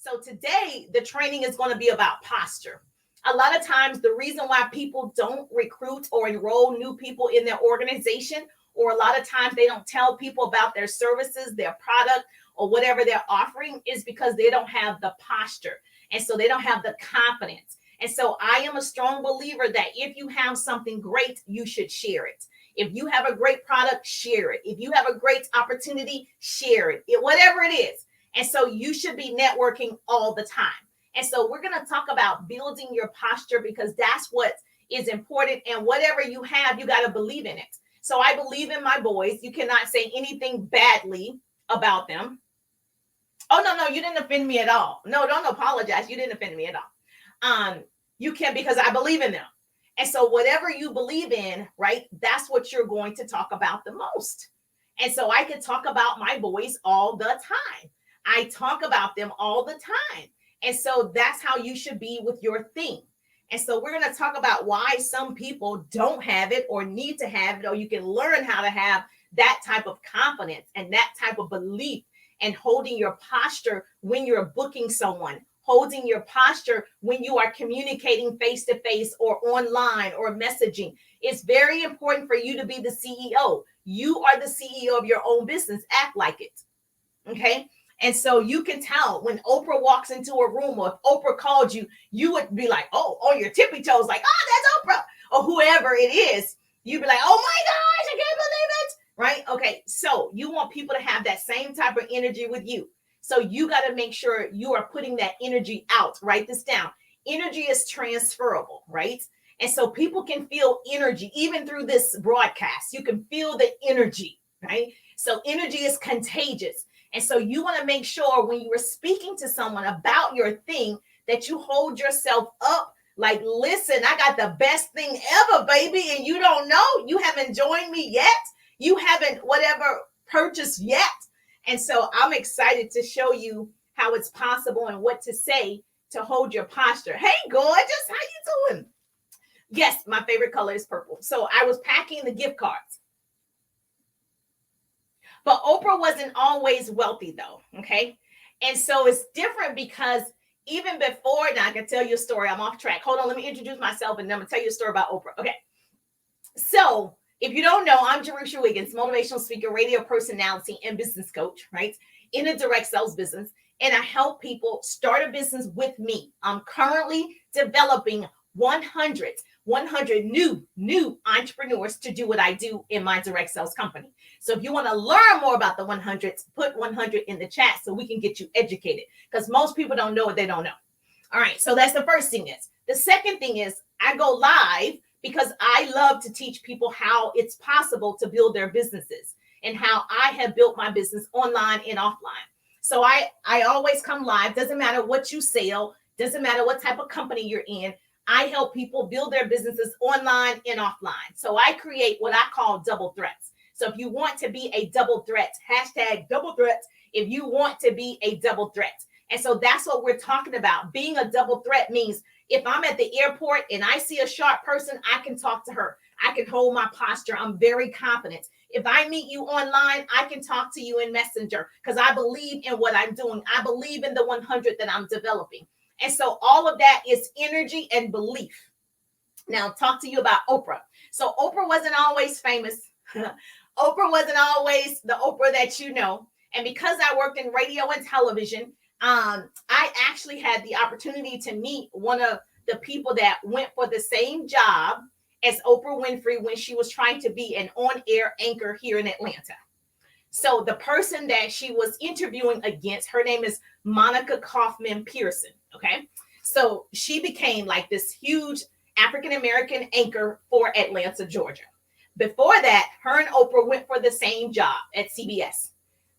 So today, the training is going to be about posture. A lot of times, the reason why people don't recruit or enroll new people in their organization, or a lot of times they don't tell people about their services, their product, or whatever they're offering, is because they don't have the posture. And so they don't have the confidence. And so I am a strong believer that if you have something great, you should share it. If you have a great product, share it. If you have a great opportunity, share it. Whatever it is. And so you should be networking all the time. And so we're going to talk about building your posture, because that's what is important. And whatever you have, you got to believe in it. So I believe in my boys. You cannot say anything badly about them. Oh, no, you didn't offend me at all. No, don't apologize. You didn't offend me at all. You can, because I believe in them. And so whatever you believe in, right, that's what you're going to talk about the most. And so I could talk about my boys all the time. I talk about them all the time. And so that's how you should be with your thing. And so we're going to talk about why some people don't have it or need to have it, or you can learn how to have that type of confidence and that type of belief, and holding your posture when you're booking someone, holding your posture when you are communicating face-to-face or online or messaging. It's very important for you to be the CEO. You are the CEO of your own business. Act like it. Okay? And so you can tell when Oprah walks into a room, or if Oprah called you, you would be like, oh, on your tippy toes, like, oh, that's Oprah, or whoever it is. You'd be like, oh my gosh, I can't believe it. Right? Okay. So you want people to have that same type of energy with you. So you got to make sure you are putting that energy out. Write this down. Energy is transferable, right? And so people can feel energy even through this broadcast. You can feel the energy, right? So energy is contagious. And so you want to make sure when you are speaking to someone about your thing that you hold yourself up like, listen, I got the best thing ever, baby. And you don't know, you haven't joined me yet. You haven't whatever purchased yet. And so I'm excited to show you how it's possible and what to say to hold your posture. Hey, gorgeous, how you doing? Yes, my favorite color is purple. So I was packing the gift cards. But Oprah wasn't always wealthy, though, okay? And so it's different because even before, now I can tell you a story. I'm off track. Hold on, let me introduce myself, and then I'm going to tell you a story about Oprah. Okay. So if you don't know, I'm Jerusha Wiggins, motivational speaker, radio personality, and business coach, right? In a direct sales business. And I help people start a business with me. I'm currently developing 100 new entrepreneurs to do what I do in my direct sales company. So if you want to learn more about the 100s, put 100 in the chat so we can get you educated, because most people don't know what they don't know. All right. So that's the first thing is. The second thing is I go live because I love to teach people how it's possible to build their businesses and how I have built my business online and offline. So I always come live. Doesn't matter what you sell. Doesn't matter what type of company you're in. I help people build their businesses online and offline. So I create what I call double threats. So if you want to be a double threat, hashtag double threats, if you want to be a double threat. And so that's what we're talking about. Being a double threat means if I'm at the airport and I see a sharp person, I can talk to her. I can hold my posture. I'm very confident. If I meet you online, I can talk to you in Messenger because I believe in what I'm doing. I believe in the 100 that I'm developing. And so all of that is energy and belief. Now, talk to you about Oprah. So Oprah wasn't always famous. Oprah wasn't always the Oprah that you know. And because I worked in radio and television, I actually had the opportunity to meet one of the people that went for the same job as Oprah Winfrey when she was trying to be an on-air anchor here in Atlanta. So the person that she was interviewing against, her name is Monica Kaufman Pearson. Okay. So she became like this huge African-American anchor for Atlanta, Georgia. Before that, her and Oprah went for the same job at CBS.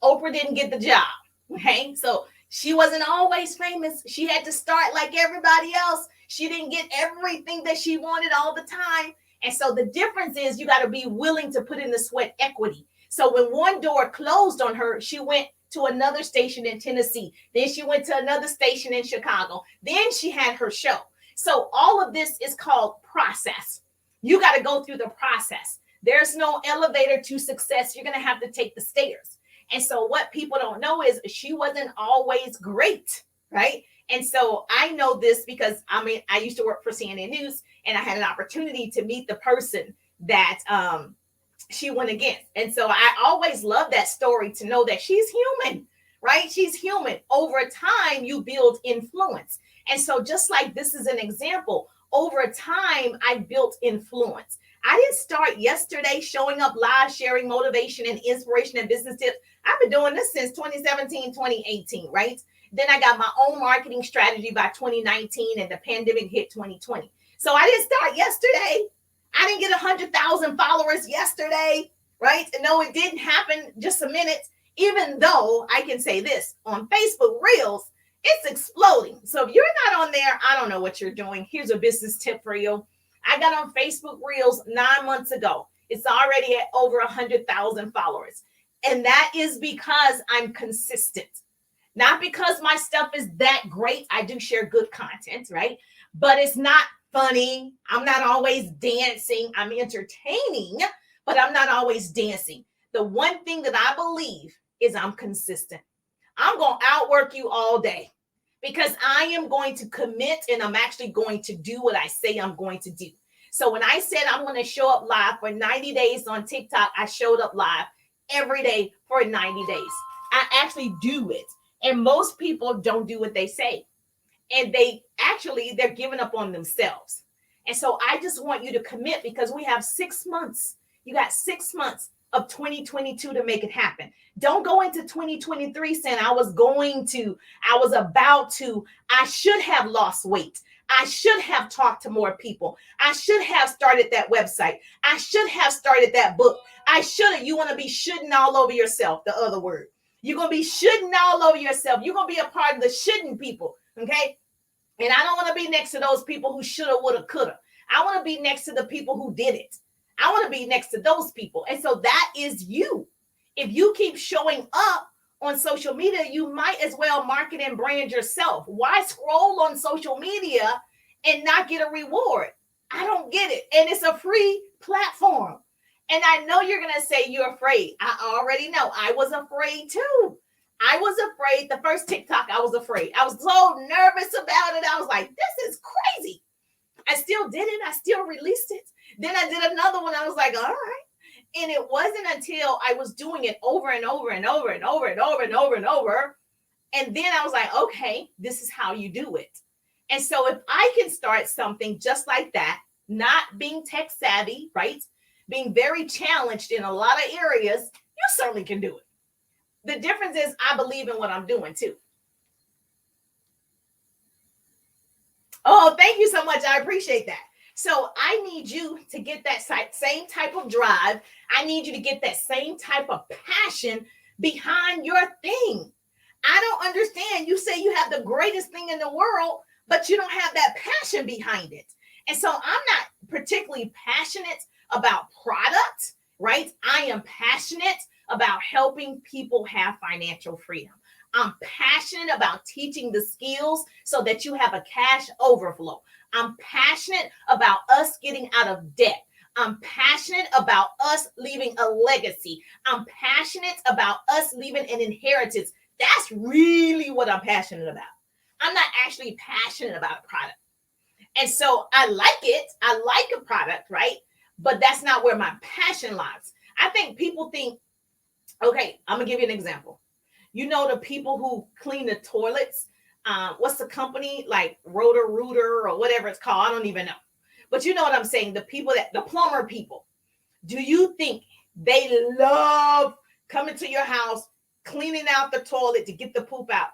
Oprah didn't get the job. Okay. So she wasn't always famous. She had to start like everybody else. She didn't get everything that she wanted all the time. And so the difference is you got to be willing to put in the sweat equity. So when one door closed on her, she went to another station in Tennessee. Then she went to another station in Chicago. Then she had her show. So all of this is called process. You got to go through the process. There's no elevator to success. You're going to have to take the stairs. And so what people don't know is she wasn't always great, right? And so I know this because I used to work for CNN News, and I had an opportunity to meet the person that she went against. And so I always love that story to know that she's human, right? She's human. Over time, you build influence. And so just like this is an example, over time, I built influence. I didn't start yesterday showing up live, sharing motivation and inspiration and business tips. I've been doing this since 2017, 2018, right? Then I got my own marketing strategy by 2019, and the pandemic hit 2020. So I didn't start yesterday. I didn't get 100,000 followers yesterday, right? And no, it didn't happen just a minute, even though I can say this on Facebook Reels, it's exploding. So if you're not on there, I don't know what you're doing. Here's a business tip for you. I got on Facebook Reels 9 months ago. It's already at over 100,000 followers. And that is because I'm consistent. Not because my stuff is that great. I do share good content, right? But it's not funny. I'm not always dancing. I'm entertaining, but I'm not always dancing. The one thing that I believe is I'm consistent. I'm going to outwork you all day because I am going to commit, and I'm actually going to do what I say I'm going to do. So when I said I'm going to show up live for 90 days on TikTok, I showed up live every day for 90 days. I actually do it. And most people don't do what they say. And they're giving up on themselves. And so I just want you to commit because we have 6 months. You got 6 months of 2022 to make it happen. Don't go into 2023 saying I was about to, I should have lost weight. I should have talked to more people. I should have started that website. I should have started that book. You want to be shouldn't all over yourself, the other word. You're going to be shouldn't all over yourself. You're going to be a part of the shouldn't people, okay? And I don't want to be next to those people who shoulda, woulda, coulda. I want to be next to the people who did it. I want to be next to those people. And so that is you. If you keep showing up on social media, you might as well market and brand yourself. Why scroll on social media and not get a reward? I don't get it. And it's a free platform. And I know you're going to say you're afraid. I already know. I was afraid too. I was afraid. The first TikTok, I was afraid. I was so nervous about it. I was like, this is crazy. I still did it. I still released it. Then I did another one. I was like, all right. And it wasn't until I was doing it over and over and over and over and over and over and over. And then I was like, okay, this is how you do it. And so if I can start something just like that, not being tech savvy, right? Being very challenged in a lot of areas, you certainly can do it. The difference is I believe in what I'm doing too. Oh, thank you so much. I appreciate that. So I need you to get that same type of drive. I need you to get that same type of passion behind your thing. I don't understand. You say you have the greatest thing in the world, but you don't have that passion behind it. And so I'm not particularly passionate about product, right? I am passionate about helping people have financial freedom. I'm passionate about teaching the skills so that you have a cash overflow. I'm passionate about us getting out of debt. I'm passionate about us leaving a legacy. I'm passionate about us leaving an inheritance. That's really what I'm passionate about. I'm not actually passionate about a product. And so I like it. I like a product, right? But that's not where my passion lies. I think people think, okay, I'm going to give you an example. You know, the people who clean the toilets, what's the company like Rooter or whatever it's called? I don't even know. But you know what I'm saying? The plumber people, do you think they love coming to your house, cleaning out the toilet to get the poop out?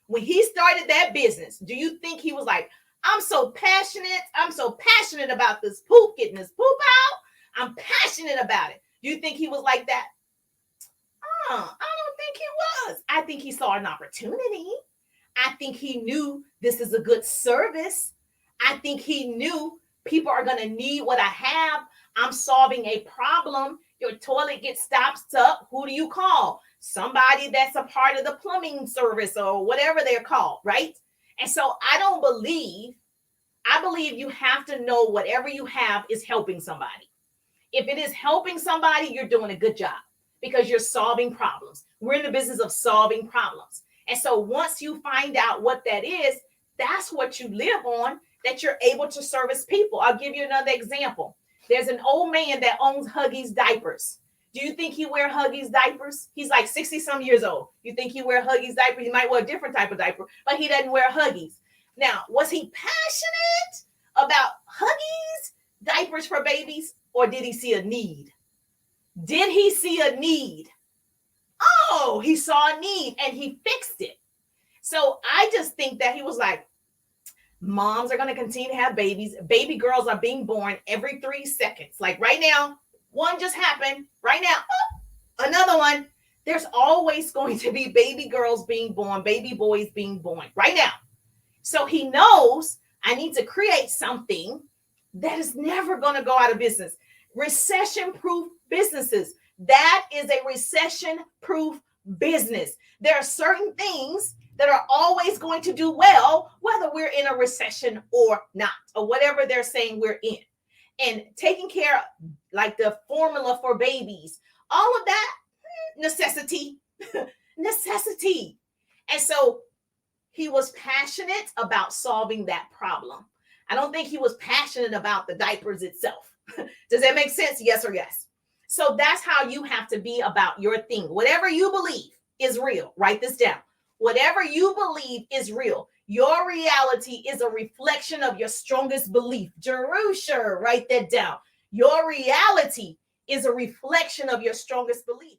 When he started that business, do you think he was like, I'm so passionate about this poop, getting this poop out. I'm passionate about it. Do you think he was like that? I don't think he was. I think he saw an opportunity. I think he knew this is a good service. I think he knew people are going to need what I have. I'm solving a problem. Your toilet gets stopped up. Who do you call? Somebody that's a part of the plumbing service or whatever they're called, right? And so I believe you have to know whatever you have is helping somebody. If it is helping somebody, you're doing a good job because you're solving problems. We're in the business of solving problems. And so once you find out what that is, that's what you live on, that you're able to service people. I'll give you another example. There's an old man that owns Huggies diapers. Do you think he wear Huggies diapers? He's like 60 some years old. You think he wear Huggies diapers? He might wear a different type of diaper, but he doesn't wear Huggies. Now, was he passionate about Huggies diapers for babies, or did he see a need? Did he see a need? Oh, he saw a need and he fixed it. So I just think that he was like, moms are going to continue to have babies. Baby girls are being born every 3 seconds. Like right now, one just happened. Right now, another one. There's always going to be baby girls being born, baby boys being born right now. So he knows I need to create something that is never going to go out of business. Recession-proof businesses. That is a recession-proof business. There are certain things that are always going to do well, whether we're in a recession or not, or whatever they're saying we're in. And taking care of, like the formula for babies, all of that, necessity. Necessity. And so he was passionate about solving that problem. I don't think he was passionate about the diapers itself. Does that make sense? Yes or yes? So that's how you have to be about your thing. Whatever you believe is real. Write this down. Whatever you believe is real. Your reality is a reflection of your strongest belief. Jerusha, write that down. Your reality is a reflection of your strongest belief.